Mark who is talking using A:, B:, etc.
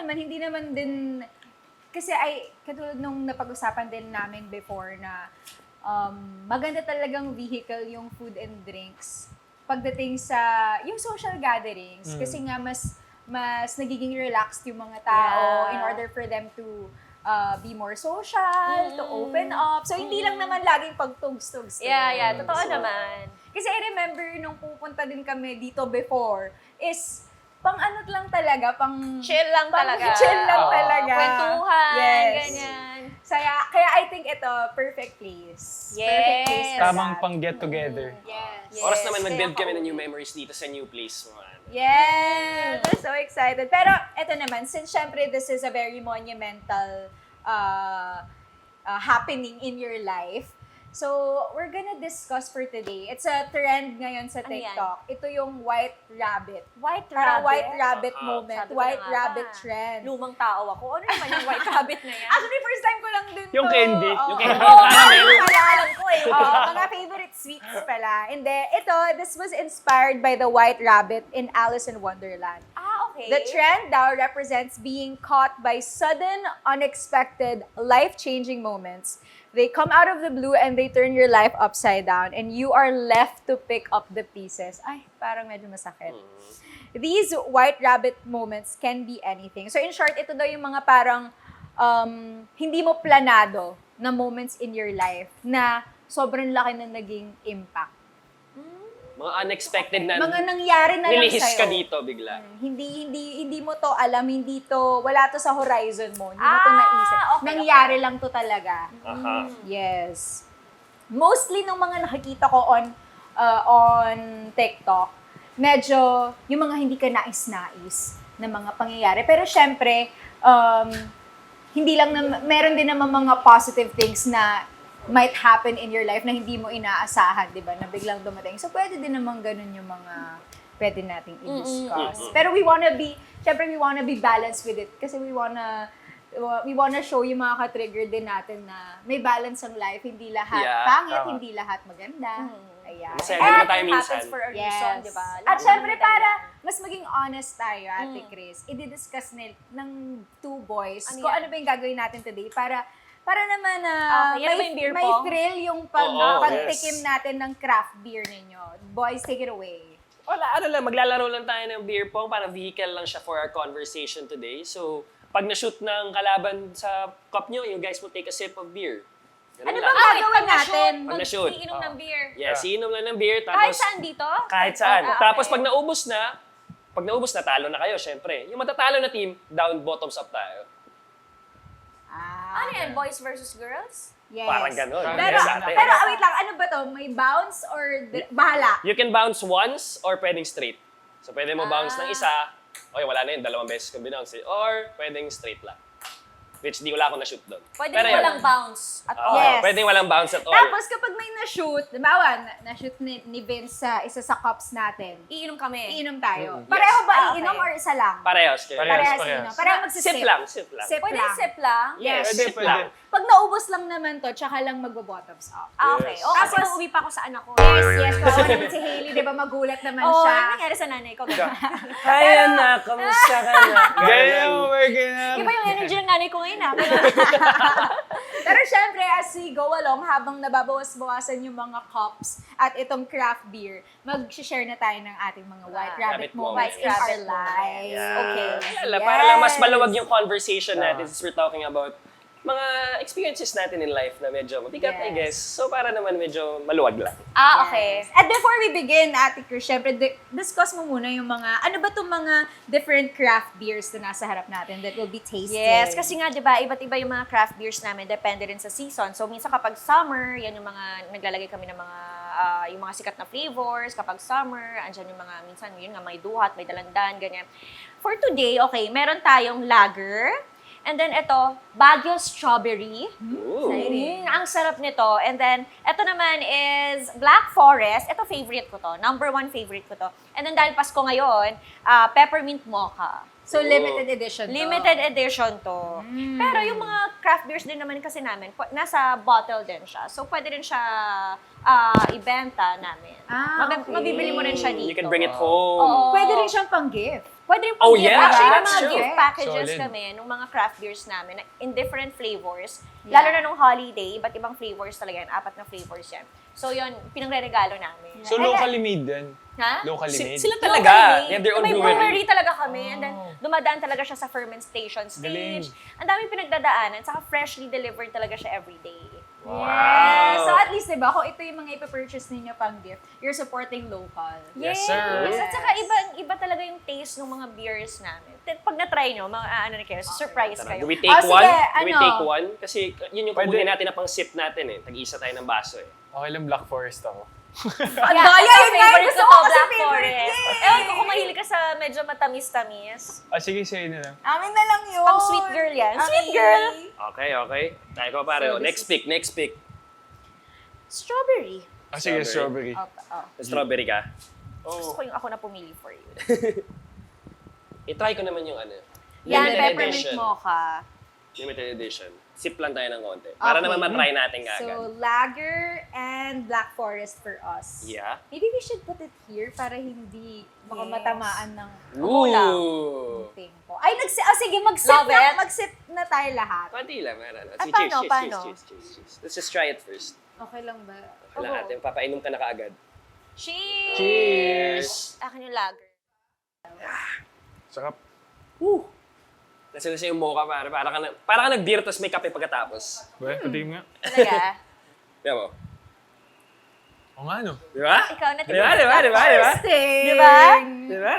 A: naman, hindi naman din, kasi katulad nung napag-usapan din namin before na maganda talagang vehicle yung food and drinks pagdating sa yung social gatherings. Kasi nga mas nagiging relaxed yung mga tao in order for them to be more social, to open up. So, hindi lang naman laging pagtugs-tugs.
B: Yeah, totoo naman.
A: Kasi I remember nung pupunta din kami dito before, is pang ano lang talaga,
B: chill lang talaga.
A: Chill lang talaga.
B: Kwentuhan, ganyan.
A: Kaya I think ito, perfect place.
B: Yes.
A: Perfect place for
C: Tamang
A: that.
C: pang get together.
A: Yes.
D: Oras naman mag-build kami ng new memories dito sa new place.
A: Yes! We're so excited. Pero ito naman, since syempre this is a very monumental happening in your life, so we're gonna discuss for today. It's a trend ngayon sa TikTok. Ito yung white rabbit. Parang white rabbit moment.
B: Sabi ko
A: White
B: na nga
A: rabbit
B: ba.
A: trend.
B: Lumang tao ako. Ano naman yung white rabbit na yan?
A: Actually, first time ko lang din
C: Yung
A: to.
C: candy.
A: Oo.
C: Yung candy.
A: Oo,
B: Alam ko eh.
A: mga favorite sweets pala. And then, this was inspired by the white rabbit in Alice in Wonderland.
B: Okay.
A: The trend daw represents being caught by sudden, unexpected, life-changing moments. They come out of the blue and they turn your life upside down and you are left to pick up the pieces. Ay, parang medyo masakit. These white rabbit moments can be anything. So in short, ito daw yung mga parang hindi mo planado na moments in your life na sobrang laki na naging impact.
D: Mga unexpected na
A: Mga nangyari na lang
D: nilihis
A: sa'yo.
D: ka dito bigla.
A: Hindi mo to alam, wala to sa horizon mo, hindi mo to naisip.
B: Okay,
A: Nangyari lang to talaga.
D: Aha.
A: Yes. Mostly nung mga nakikita ko on TikTok, medyo yung mga hindi ka nais-nais na mga pangyayari. Pero syempre, hindi lang meron din naman mga positive things na might happen in your life na hindi mo inaasahan, di ba? Na biglang dumating. So, pwede din naman ganun yung mga pwede nating i-discuss. Pero we wanna be balanced with it. Kasi we wanna show yung mga ka-trigger din natin na may balance ang life. Hindi lahat pangit,
C: tama.
A: hindi lahat maganda. Ayan.
D: Masaya naman tayo
B: It
D: minsan.
B: happens for a reason, di ba?
A: At syempre, para mas maging honest tayo, Ate Kris, i-discuss ng two boys kung ano ba yung gagawin natin today para naman
B: Okay, yan ba yung beer
A: may
B: pong?
A: thrill yung pagtikim natin ng craft beer ninyo. Boys, take it away.
D: Wala, maglalaro lang tayo ng beer pong, parang vehicle lang siya for our conversation today. So, pag na-shoot ng kalaban sa cup nyo, you guys will take a sip of beer. Ganun
A: Ano
D: lang.
A: bang gagawin natin?
D: Pag na-shoot.
B: Iinom ng beer.
D: Yes, iinom lang ng beer. Tapos,
B: Kahit saan dito?
D: Kahit saan.
B: Okay.
D: Tapos pag naubos na, talo na kayo, syempre. Yung matatalo na team, down, bottoms up tayo.
B: Ano yan? Boys versus girls?
A: Yes.
D: Parang ganun.
A: Pero,
D: Yes, ate.
A: pero wait lang, ano ba to? May bounce or bahala?
D: You can bounce once or pwedeng straight. So pwede mo bounce ng isa, okay, wala na yun, 2 beses kang binounce. Or pwedeng straight lang. Which wala akong na-shoot doon.
B: Pwede
D: Pero
B: mo
D: yun.
B: walang bounce at all.
A: Yes.
D: Pwedeng walang bounce at all.
A: Tapos kapag may na-shoot, na-shoot ni Vince sa isa sa cups natin,
B: Iinom kami.
A: iinom tayo.
D: Yes.
A: Pareho ba
B: Okay.
A: iinom or isa lang?
D: Parehas.
A: Parehas
C: Parehas.
A: inom. Pareho magsisip.
D: Sip lang.
A: Sip
B: Pwede
A: lang.
B: sip lang?
A: Yes.
C: Pwede,
D: sip
C: pwede.
D: lang.
A: Pag naubos lang naman to, tsaka lang magbo-bottoms up.
B: Okay.
C: Yes.
B: O, kasi
A: Tapos-
B: uuwi pa ako sa anak ko.
A: Yes, kawawa naman si Hailey, di ba magulat naman
B: Oo,
A: siya.
B: ano nangyari sa nanay ko? Ganun.
D: Hi, anak. Kamusta ka na?
C: Ganyan mo, ganyan.
B: Iba yung energy ng nanay ko ngayon ah.
A: Pero syempre, as we go along, habang nababawas-bawasan yung mga cups at itong craft beer, mag-share na tayo ng ating mga white rabbit
D: rabbit
A: moments
D: moments.
A: in our
B: Rabbit
A: lives.
D: Yeah.
A: Okay.
D: Para lang mas
A: Yes.
D: maluwag yung conversation natin since we're talking about mga experiences natin in life na medyo mabigat, I
A: Yes.
D: guess. So para naman medyo maluwag lang.
B: Okay.
A: At before we begin, Ate Kris, syempre, discuss mo muna yung mga, ano ba itong mga different craft beers na nasa harap natin that will be tasted?
B: Yes, kasi nga 'di ba, iba't iba yung mga craft beers namin, depende rin sa season. So minsan kapag summer, yan yung mga naglalagay kami ng mga yung mga sikat na flavors. Kapag summer, andyan yung mga minsan yun nga may duhat, may dalandan, ganyan. For today, okay, meron tayong lager. And then ito, Baguio Strawberry.
D: Ooh.
B: Ang sarap nito. And then, ito naman is Black Forest. Ito favorite ko to. Number 1 favorite ko to. And then dahil Pasko ngayon, Peppermint Mocha.
A: So, limited edition to.
B: Limited edition to. Pero yung mga craft beers din naman kasi namin, nasa bottle din siya. So, pwede rin siya ibenta namin.
A: Ah, okay.
B: Mabibili mo rin siya dito.
D: You can bring it home.
B: Oo.
A: Pwede rin siyang pang-gift.
B: Pwede rin
D: Oh,
B: pang-gift.
D: yeah,
B: Actually, may
D: that's
B: mga
D: true.
B: gift packages
C: Solid.
B: kami ng mga craft beers namin in different flavors.
A: Yeah.
B: Lalo na nung holiday, iba't ibang flavors talaga yan. 4 na flavors yan. So yun, pinangre-regalo namin.
C: So, locally made yan?
B: Ha?
C: Locally made?
D: Sila talaga.
B: Locally.
D: They have their own
B: May
D: brewery.
B: brewery talaga kami. And then, dumadaan talaga siya sa fermentation
C: Galing.
B: stage. Ang daming pinagdadaanan. Saka freshly delivered talaga siya every day.
A: Yes. So at least, diba, kung ito yung mga ipapurchase ninyo pang gift, you're supporting local.
C: Yes, sir.
B: At saka iba talaga yung taste ng mga beers namin. Pag na-try nyo, mga ano na kayo, surprise
D: Tara,
B: kayo.
D: do we take
A: Oh,
D: one?
A: sige,
D: Do we
A: ano?
D: take one? Kasi yun yung
C: Pwede.
D: kukunin natin na pang sip natin eh. Tag-isa tayo ng baso eh.
C: Okay lang, Black Forest ako.
A: Ang daya, yun nga,
B: favorite
A: gusto
B: ko
A: ko
B: to,
A: kasi
B: Black
A: favorite
B: Forest.
A: niya.
B: Ewan ko kung mahilig ka sa medyo matamis-tamis.
C: Sige, sa'yo na lang.
A: Amin na lang yun.
B: Pang sweet girl yan. Sweet girl!
D: Okay, okay. Tayo ko pare.
A: So,
D: next pick, next pick.
B: Strawberry.
C: Sige, strawberry.
D: Strawberry ka.
B: Gusto ko yung ako na pumili for you.
D: I-try ko naman yung ano.
B: Yan,
D: limited
B: peppermint
D: edition.
B: mocha.
D: Limited edition. Sip lang tayo ng konti. Para
A: Okay.
D: naman matry natin kagad.
A: So, lager and Black Forest for us.
D: Yeah.
A: Maybe we should put it here para hindi baka
B: Yes.
A: matamaan ng
D: Ooh!
A: thing ko. Ay, sige, mag-sip
B: Love
A: na,
B: it.
A: mag-sip na tayo lahat.
D: Konti lang. Meron.
B: Ay,
D: Sige,
B: paano, paano?
D: cheers. Let's just try it first.
A: Okay lang ba?
D: Wala natin. Papainom ka na kaagad.
B: Cheers!
C: Cheers!
B: Akin yung lager.
C: Sarap.
D: Nasa yung mocha, pare. Para ka nag-beer, tapos may kape pagkatapos.
C: Patingin nga.
B: Talaga?
D: Diba mo?
C: O nga, no?
D: Diba?
B: Ikaw na
D: Diba?
B: Diba?
A: Interesting.
B: Diba?
D: Diba?